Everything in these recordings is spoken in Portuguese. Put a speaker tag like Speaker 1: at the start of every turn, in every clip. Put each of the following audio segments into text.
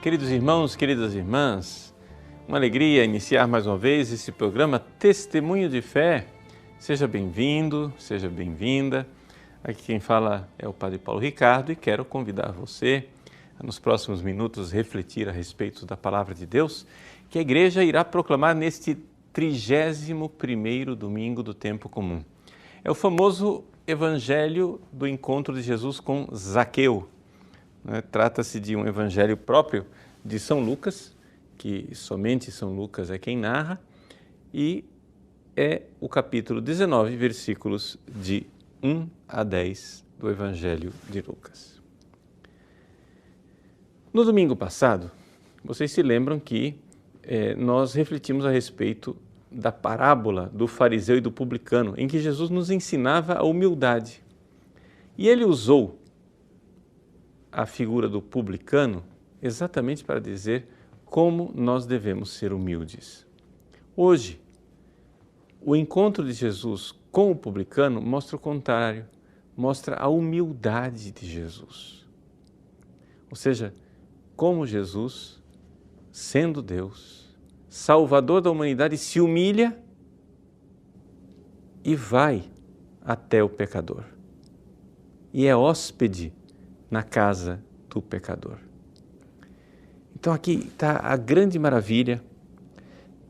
Speaker 1: Queridos irmãos, queridas irmãs, uma alegria iniciar mais uma vez esse programa Testemunho de Fé. Seja bem-vindo, seja bem-vinda. Aqui quem fala é o Padre Paulo Ricardo e quero convidar você a nos próximos minutos refletir a respeito da Palavra de Deus que a Igreja irá proclamar neste 31º domingo do tempo comum. É o famoso Evangelho do encontro de Jesus com Zaqueu. Trata-se de um evangelho próprio de São Lucas, que somente São Lucas é quem narra, e é o capítulo 19, versículos de 1 a 10 do Evangelho de Lucas. No domingo passado, vocês se lembram que nós refletimos a respeito da parábola do fariseu e do publicano, em que Jesus nos ensinava a humildade. E ele usou a figura do publicano exatamente para dizer como nós devemos ser humildes. Hoje, o encontro de Jesus com o publicano mostra o contrário, mostra a humildade de Jesus. Ou seja, como Jesus, sendo Deus, Salvador da humanidade, se humilha e vai até o pecador. E é hóspede na casa do pecador. Então aqui está a grande maravilha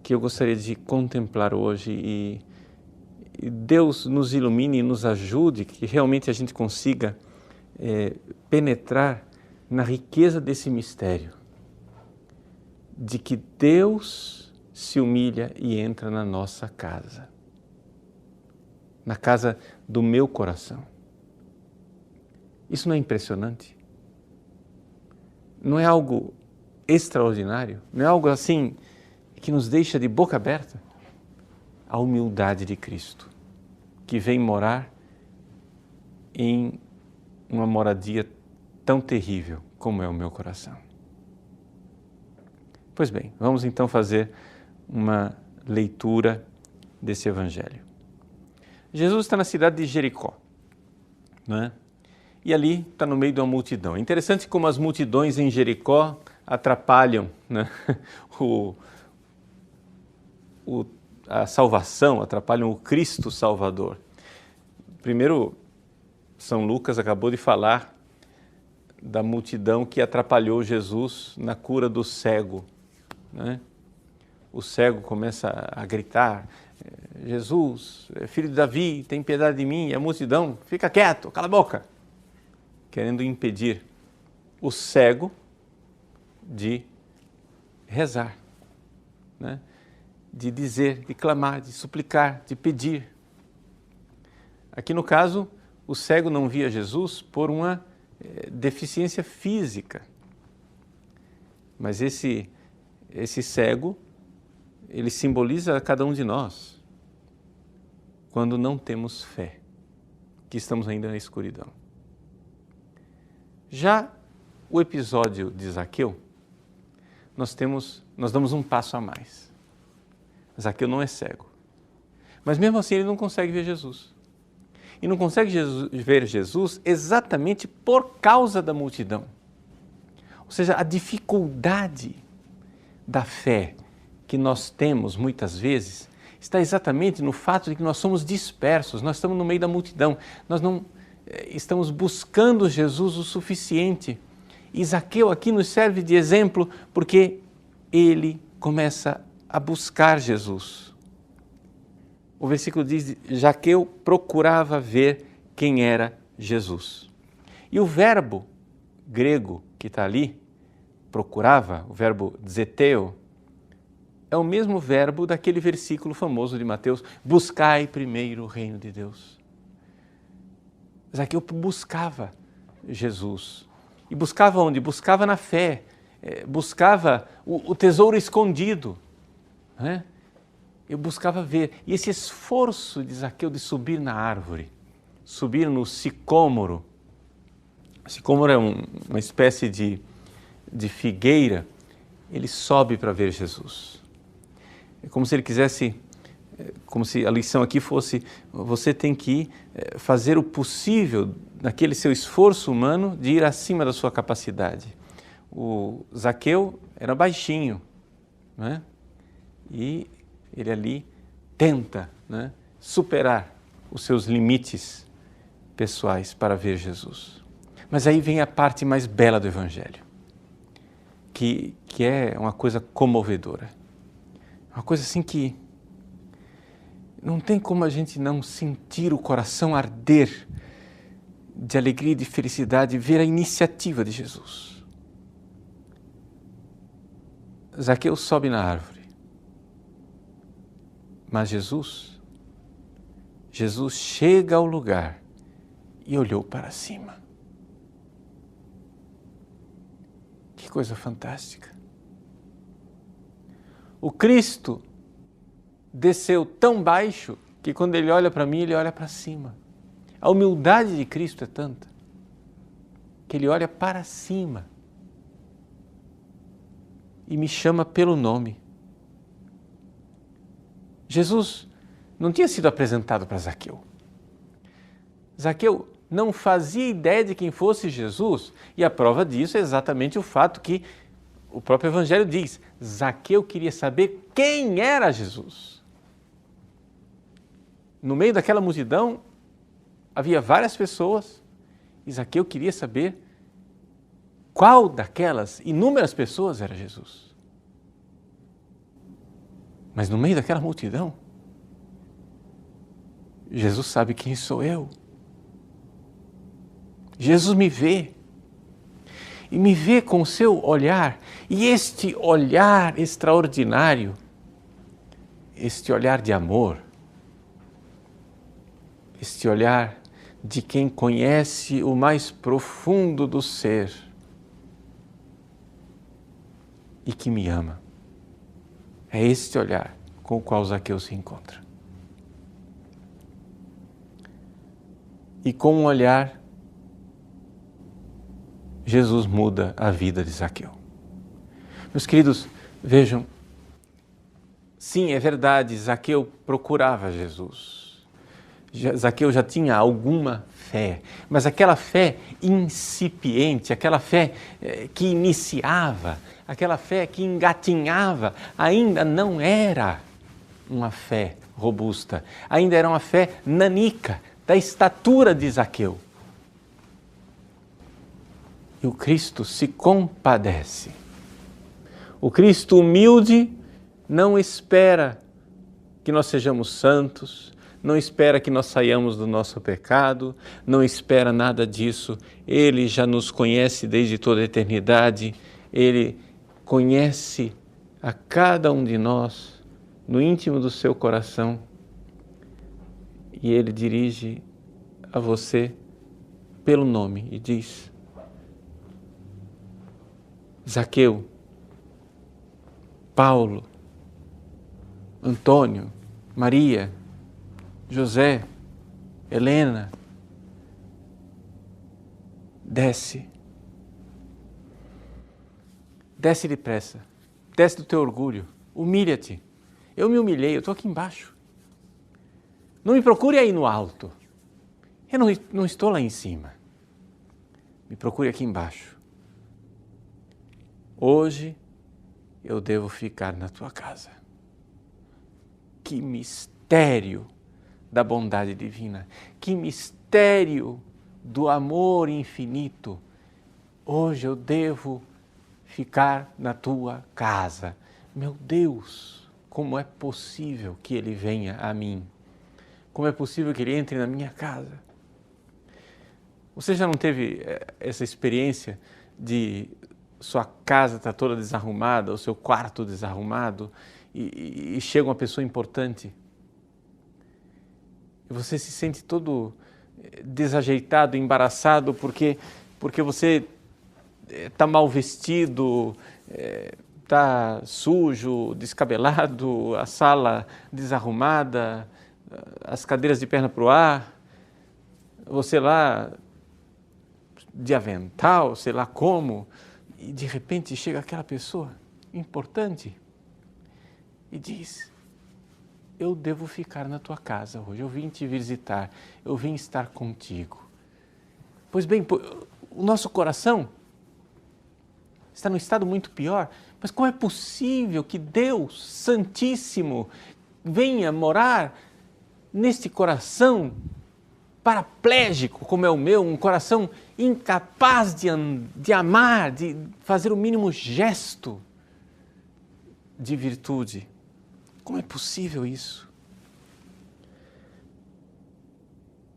Speaker 1: que eu gostaria de contemplar hoje e Deus nos ilumine e nos ajude, que realmente a gente consiga penetrar na riqueza desse mistério, de que Deus se humilha e entra na nossa casa, na casa do meu coração. Isso não é impressionante? Não é algo extraordinário? Não é algo assim que nos deixa de boca aberta? A humildade de Cristo, que vem morar em uma moradia tão terrível como é o meu coração. Pois bem, vamos então fazer uma leitura desse Evangelho. Jesus está na cidade de Jericó, não é? E ali está no meio de uma multidão. É interessante como as multidões em Jericó atrapalham, né, a salvação, atrapalham o Cristo Salvador. Primeiro, São Lucas acabou de falar da multidão que atrapalhou Jesus na cura do cego, né? O cego começa a gritar: Jesus, filho de Davi, tem piedade de mim. E a multidão: fica quieto, cala a boca, querendo impedir o cego de rezar, né? De dizer, de clamar, de suplicar, de pedir. Aqui no caso, o cego não via Jesus por uma deficiência física, mas esse cego, ele simboliza cada um de nós quando não temos fé, que estamos ainda na escuridão. Já o episódio de Zaqueu, nós damos um passo a mais. Zaqueu não é cego, mas mesmo assim ele não consegue ver Jesus. E não consegue ver Jesus exatamente por causa da multidão. Ou seja, a dificuldade da fé que nós temos muitas vezes está exatamente no fato de que nós somos dispersos, nós estamos no meio da multidão, nós não estamos buscando Jesus o suficiente. E Zaqueu aqui nos serve de exemplo porque ele começa a buscar Jesus. O versículo diz: Zaqueu procurava ver quem era Jesus. E o verbo grego que está ali, procurava, o verbo zeteo, é o mesmo verbo daquele versículo famoso de Mateus: buscai primeiro o reino de Deus. Zaqueu buscava Jesus. E buscava onde? Buscava na fé, buscava o tesouro escondido, né? Eu buscava ver. E esse esforço de Zaqueu de subir na árvore, subir no sicômoro. O sicômoro é uma espécie de figueira. Ele sobe para ver Jesus. É como se ele quisesse, como se a lição aqui fosse: você tem que fazer o possível naquele seu esforço humano de ir acima da sua capacidade. O Zaqueu era baixinho, né? E ele ali tenta, né, superar os seus limites pessoais para ver Jesus. Mas aí vem a parte mais bela do Evangelho, que é uma coisa comovedora. Uma coisa assim que não tem como a gente não sentir o coração arder de alegria e de felicidade, ver a iniciativa de Jesus. Zaqueu sobe na árvore, mas Jesus chega ao lugar e olhou para cima. Que coisa fantástica! O Cristo desceu tão baixo que quando Ele olha para mim, Ele olha para cima. A humildade de Cristo é tanta que Ele olha para cima e me chama pelo nome. Jesus não tinha sido apresentado para Zaqueu. Zaqueu não fazia ideia de quem fosse Jesus, e a prova disso é exatamente o fato que o próprio Evangelho diz: Zaqueu queria saber quem era Jesus. No meio daquela multidão havia várias pessoas e Zaqueu queria saber qual daquelas inúmeras pessoas era Jesus. Mas no meio daquela multidão, Jesus sabe quem sou eu. Jesus me vê. E me vê com o seu olhar. E este olhar extraordinário, este olhar de amor, este olhar de quem conhece o mais profundo do ser e que me ama. É este olhar com o qual Zaqueu se encontra. E com um olhar, Jesus muda a vida de Zaqueu. Meus queridos, vejam, sim, é verdade, Zaqueu procurava Jesus. Zaqueu já tinha alguma fé, mas aquela fé incipiente, aquela fé que iniciava, aquela fé que engatinhava, ainda não era uma fé robusta, ainda era uma fé nanica, da estatura de Zaqueu. E o Cristo se compadece. O Cristo humilde não espera que nós sejamos santos, não espera que nós saiamos do nosso pecado, não espera nada disso. Ele já nos conhece desde toda a eternidade, Ele conhece a cada um de nós no íntimo do seu coração e Ele dirige a você pelo nome e diz: Zaqueu, Paulo, Antônio, Maria, José, Helena, desce. Desce depressa. Desce do teu orgulho. Humilha-te. Eu me humilhei, eu estou aqui embaixo. Não me procure aí no alto. Eu não estou lá em cima. Me procure aqui embaixo. Hoje eu devo ficar na tua casa. Que mistério da bondade divina, que mistério do amor infinito. Hoje eu devo ficar na tua casa. Meu Deus, como é possível que Ele venha a mim? Como é possível que Ele entre na minha casa? Você já não teve essa experiência de sua casa estar toda desarrumada, o seu quarto desarrumado, e chega uma pessoa importante? E você se sente todo desajeitado, embaraçado, porque você está mal vestido, está sujo, descabelado, a sala desarrumada, as cadeiras de perna para o ar, você lá de avental, sei lá como, e de repente chega aquela pessoa importante e diz: eu devo ficar na tua casa hoje, eu vim te visitar, eu vim estar contigo. Pois bem, o nosso coração está num estado muito pior. Mas como é possível que Deus Santíssimo venha morar neste coração paraplégico como é o meu, um coração incapaz de amar, de fazer o mínimo gesto de virtude? Como é possível isso?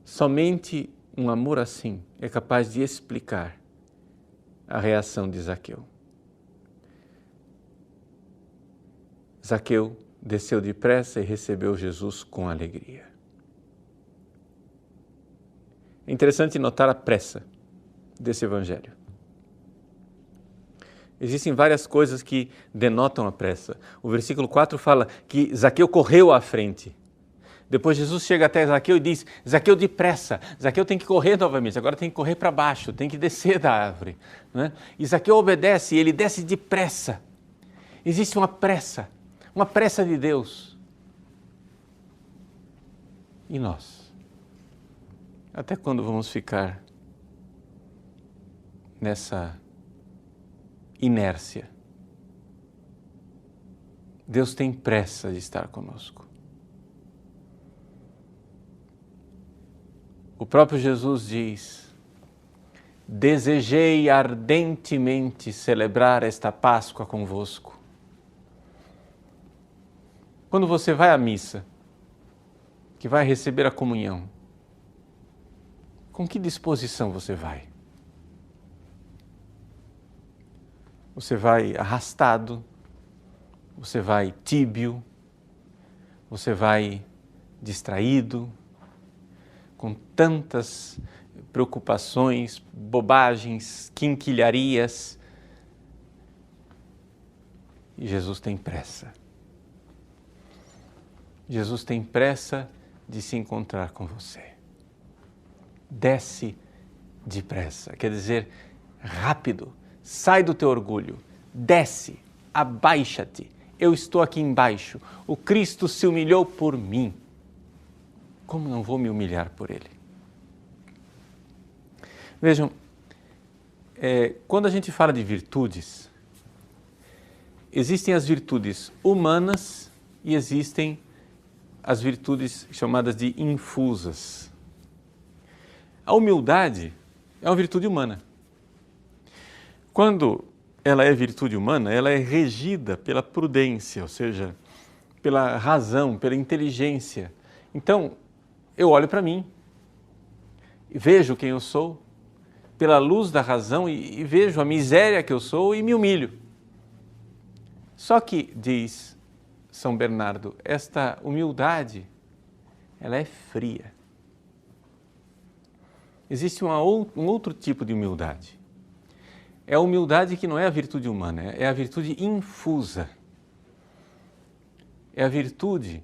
Speaker 1: Somente um amor assim é capaz de explicar a reação de Zaqueu. Zaqueu desceu depressa e recebeu Jesus com alegria. É interessante notar a pressa desse evangelho. Existem várias coisas que denotam a pressa. O versículo 4 fala que Zaqueu correu à frente. Depois Jesus chega até Zaqueu e diz: Zaqueu, depressa. Zaqueu tem que correr novamente, agora tem que correr para baixo, tem que descer da árvore. Né? E Zaqueu obedece, ele desce depressa. Existe uma pressa de Deus. E nós? Até quando vamos ficar nessa inércia? Deus tem pressa de estar conosco. O próprio Jesus diz: desejei ardentemente celebrar esta Páscoa convosco. Quando você vai à missa, que vai receber a comunhão, com que disposição você vai? Você vai arrastado, você vai tíbio, você vai distraído, com tantas preocupações, bobagens, quinquilharias. E Jesus tem pressa. Jesus tem pressa de se encontrar com você. Desce depressa, quer dizer, rápido, sai do teu orgulho, desce, abaixa-te. Eu estou aqui embaixo, o Cristo se humilhou por mim. Como não vou me humilhar por Ele? Vejam, quando a gente fala de virtudes, existem as virtudes humanas e existem as virtudes chamadas de infusas. A humildade é uma virtude humana. Quando ela é virtude humana, ela é regida pela prudência, ou seja, pela razão, pela inteligência. Então, eu olho para mim, vejo quem eu sou, pela luz da razão e vejo a miséria que eu sou e me humilho. Só que, diz São Bernardo, esta humildade, ela é fria. Existe um outro tipo de humildade. É a humildade que não é a virtude humana, é a virtude infusa. É a virtude,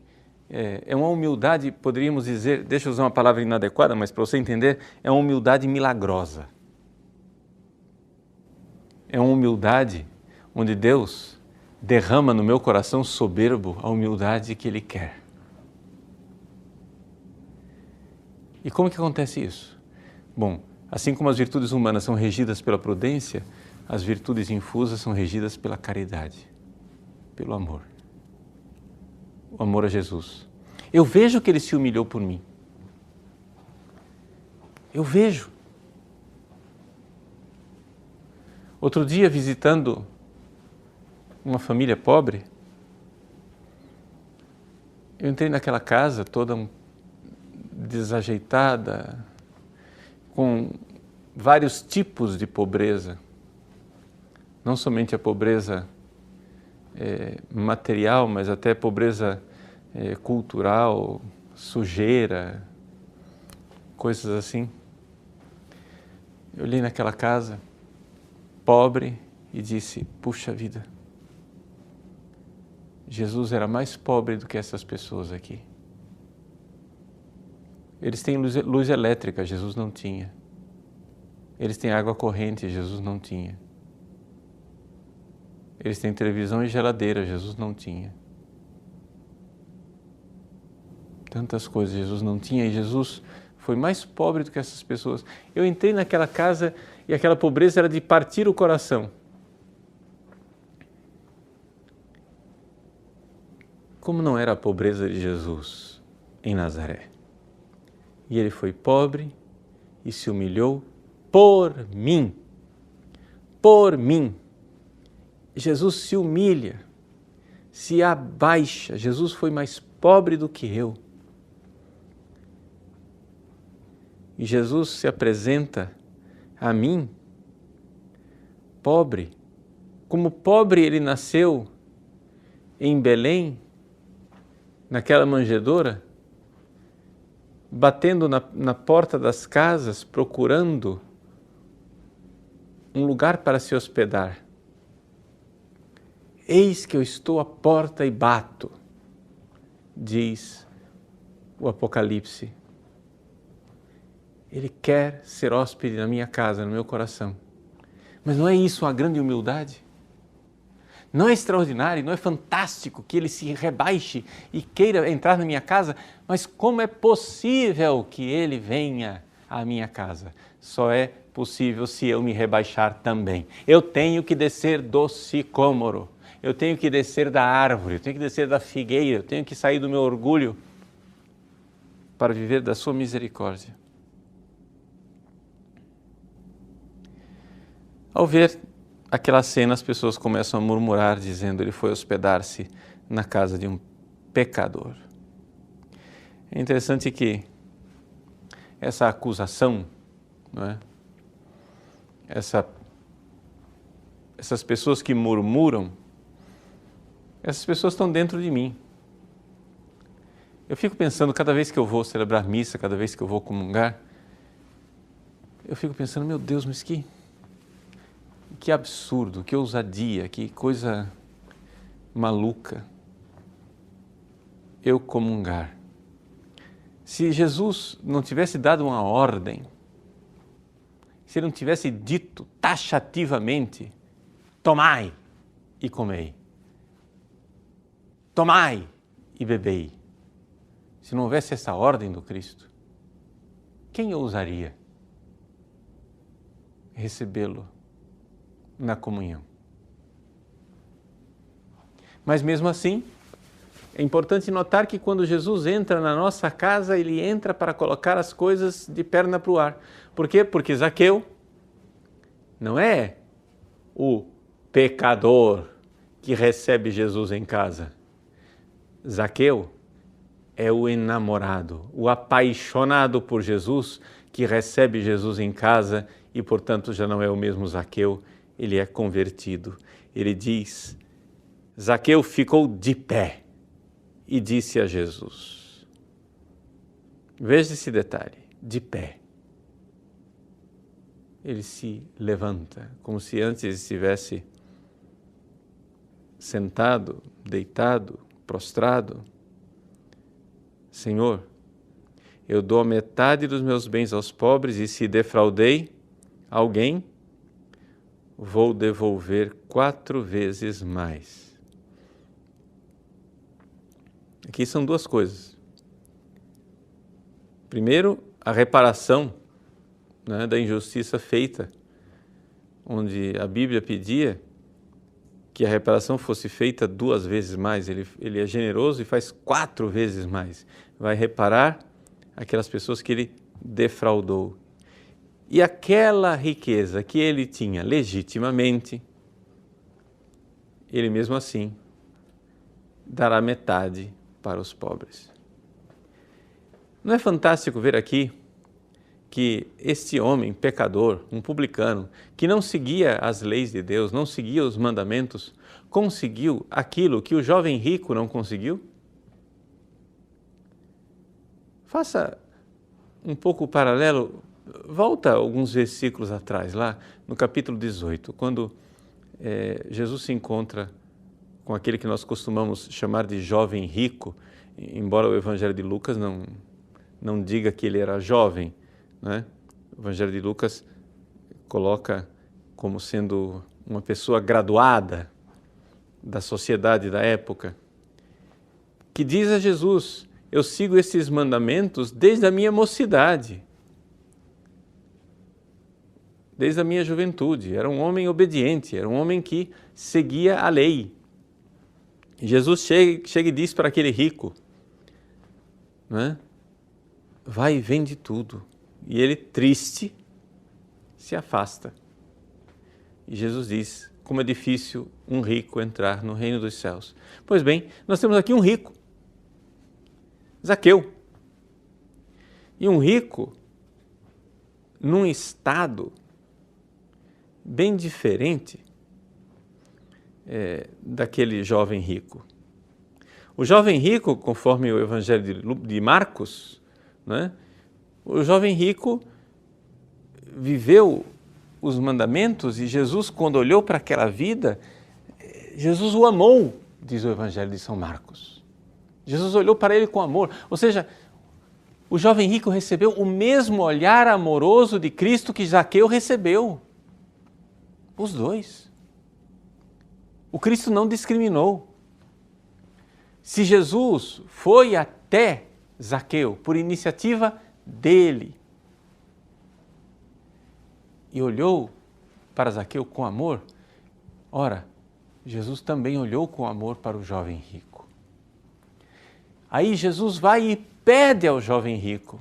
Speaker 1: é uma humildade, poderíamos dizer, deixa eu usar uma palavra inadequada, mas para você entender, é uma humildade milagrosa. É uma humildade onde Deus derrama no meu coração soberbo a humildade que Ele quer. E como que acontece isso? Bom, assim como as virtudes humanas são regidas pela prudência, as virtudes infusas são regidas pela caridade, pelo amor. O amor a Jesus. Eu vejo que Ele se humilhou por mim. Eu vejo. Outro dia, visitando uma família pobre, eu entrei naquela casa toda desajeitada, com vários tipos de pobreza. Não somente a pobreza material, mas até pobreza cultural, sujeira, coisas assim. Eu olhei naquela casa, pobre, e disse: puxa vida, Jesus era mais pobre do que essas pessoas aqui. Eles têm luz elétrica, Jesus não tinha. Eles têm água corrente, Jesus não tinha. Eles têm televisão e geladeira, Jesus não tinha. Tantas coisas Jesus não tinha, e Jesus foi mais pobre do que essas pessoas. Eu entrei naquela casa e aquela pobreza era de partir o coração. como não era a pobreza de Jesus em Nazaré. E ele foi pobre e se humilhou por mim. Por mim. Jesus se humilha, se abaixa. Jesus foi mais pobre do que eu. E Jesus se apresenta a mim, pobre. Como pobre ele nasceu em Belém, naquela manjedoura, batendo na porta das casas, procurando um lugar para se hospedar. Eis que eu estou à porta e bato, diz o Apocalipse. Ele quer ser hóspede na minha casa, no meu coração. Mas não é isso a grande humildade? Não é extraordinário, não é fantástico que ele se rebaixe e queira entrar na minha casa? Mas como é possível que ele venha à minha casa? Só é possível se eu me rebaixar também. Eu tenho que descer do sicômoro, eu tenho que descer da árvore, eu tenho que descer da figueira, eu tenho que sair do meu orgulho para viver da sua misericórdia. Ao ver aquela cena, as pessoas começam a murmurar, dizendo: ele foi hospedar-se na casa de um pecador. É interessante que essa acusação, não é? Essas pessoas que murmuram, essas pessoas estão dentro de mim. Eu fico pensando, cada vez que eu vou celebrar missa, cada vez que eu vou comungar, eu fico pensando: meu Deus, mas que absurdo, que ousadia, que coisa maluca eu comungar. Se Jesus não tivesse dado uma ordem, se ele não tivesse dito taxativamente: tomai e comei, tomai e bebei, se não houvesse essa ordem do Cristo, quem ousaria recebê-lo na comunhão? Mas mesmo assim, é importante notar que quando Jesus entra na nossa casa, ele entra para colocar as coisas de perna para o ar. Por quê? Porque Zaqueu não é o pecador que recebe Jesus em casa. Zaqueu é o enamorado, o apaixonado por Jesus, que recebe Jesus em casa e, portanto, já não é o mesmo Zaqueu, ele é convertido. Ele diz: Zaqueu ficou de pé e disse a Jesus. Veja esse detalhe, de pé. Ele se levanta, como se antes estivesse sentado, deitado, prostrado. Senhor, eu dou a metade dos meus bens aos pobres e se defraudei alguém, vou devolver 4 vezes mais. Aqui são duas coisas. Primeiro, a reparação, né, da injustiça feita, onde a Bíblia pedia que a reparação fosse feita 2 vezes mais. Ele é generoso e faz 4 vezes mais. Vai reparar aquelas pessoas que ele defraudou. E aquela riqueza que ele tinha legitimamente, ele mesmo assim dará metade para os pobres. Não é fantástico ver aqui que este homem pecador, um publicano, que não seguia as leis de Deus, não seguia os mandamentos, conseguiu aquilo que o jovem rico não conseguiu? Faça um pouco o paralelo, volta alguns versículos atrás, lá no capítulo 18, quando Jesus se encontra com aquele que nós costumamos chamar de jovem rico, embora o Evangelho de Lucas não diga que ele era jovem, né? O Evangelho de Lucas coloca como sendo uma pessoa graduada da sociedade da época, que diz a Jesus: eu sigo esses mandamentos desde a minha mocidade, desde a minha juventude. Era um homem obediente, era um homem que seguia a lei. Jesus chega e diz para aquele rico, né? Vai e vende tudo. E ele, triste, se afasta. E Jesus diz, como é difícil um rico entrar no reino dos céus. Pois bem, nós temos aqui um rico, Zaqueu. E um rico num estado bem diferente daquele jovem rico. O jovem rico, conforme o Evangelho de Marcos, né, o jovem rico viveu os mandamentos e Jesus, quando olhou para aquela vida, Jesus o amou, diz o Evangelho de São Marcos. Jesus olhou para ele com amor, ou seja, o jovem rico recebeu o mesmo olhar amoroso de Cristo que Zaqueu recebeu. Os dois. O Cristo não discriminou. Se Jesus foi até Zaqueu por iniciativa dele e olhou para Zaqueu com amor, ora, Jesus também olhou com amor para o jovem rico. Aí Jesus vai e pede ao jovem rico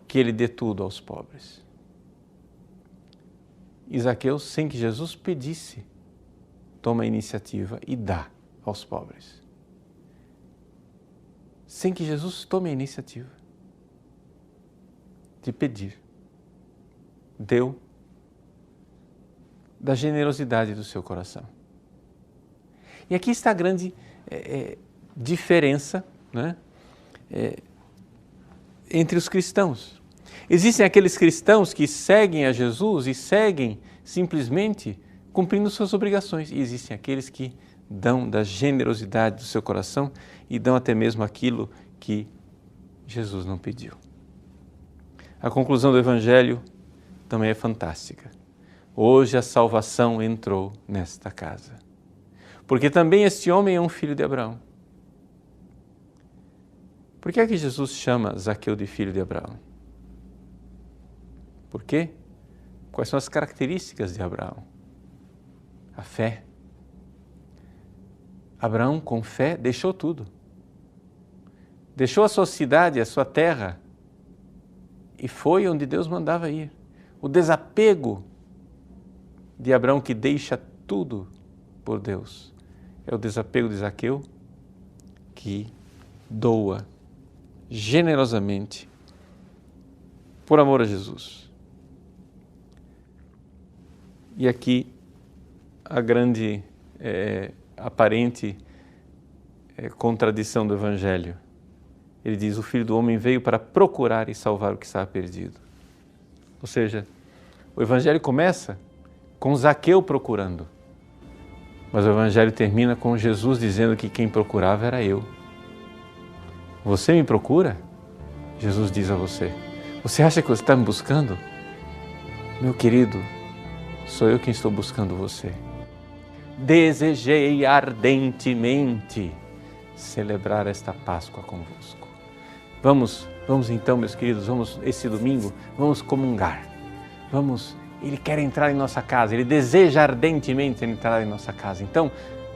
Speaker 1: que ele dê tudo aos pobres. E Zaqueu, sem que Jesus pedisse, toma a iniciativa e dá aos pobres. Sem que Jesus tome a iniciativa de pedir. Deu da generosidade do seu coração. E aqui está a grande diferença, né, entre os cristãos. Existem aqueles cristãos que seguem a Jesus e seguem simplesmente cumprindo suas obrigações. E existem aqueles que dão da generosidade do seu coração e dão até mesmo aquilo que Jesus não pediu. A conclusão do Evangelho também é fantástica. Hoje a salvação entrou nesta casa. Porque também este homem é um filho de Abraão. Por que é que Jesus chama Zaqueu de filho de Abraão? Por quê? Quais são as características de Abraão? A fé. Abraão, com fé, deixou tudo. Deixou a sua cidade, a sua terra, e foi onde Deus mandava ir. O desapego de Abraão, que deixa tudo por Deus, é o desapego de Zaqueu, que doa generosamente por amor a Jesus. E aqui a grande aparente contradição do Evangelho. Ele diz, o Filho do Homem veio para procurar e salvar o que estava perdido. Ou seja, o Evangelho começa com Zaqueu procurando, mas o Evangelho termina com Jesus dizendo que quem procurava era eu. Você me procura? Jesus diz a você. Você acha que você está me buscando? Meu querido, sou eu quem estou buscando você. Desejei ardentemente celebrar esta Páscoa convosco. Vamos então, meus queridos, esse domingo, vamos comungar. Ele quer entrar em nossa casa, Ele deseja ardentemente entrar em nossa casa. Então,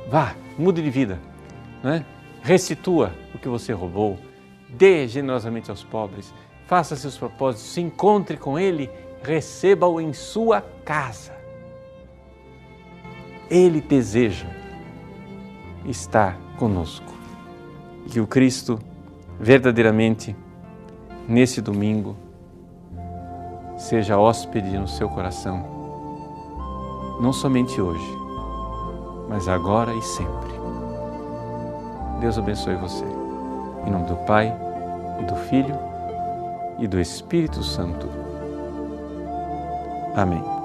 Speaker 1: vá, mude de vida, né? Restitua o que você roubou, dê generosamente aos pobres, faça seus propósitos, se encontre com Ele, receba-o em sua casa. Ele deseja estar conosco. E que o Cristo, verdadeiramente, nesse domingo, seja hóspede no seu coração, não somente hoje, mas agora e sempre. Deus abençoe você. Em nome do Pai, e do Filho, e do Espírito Santo. Amém.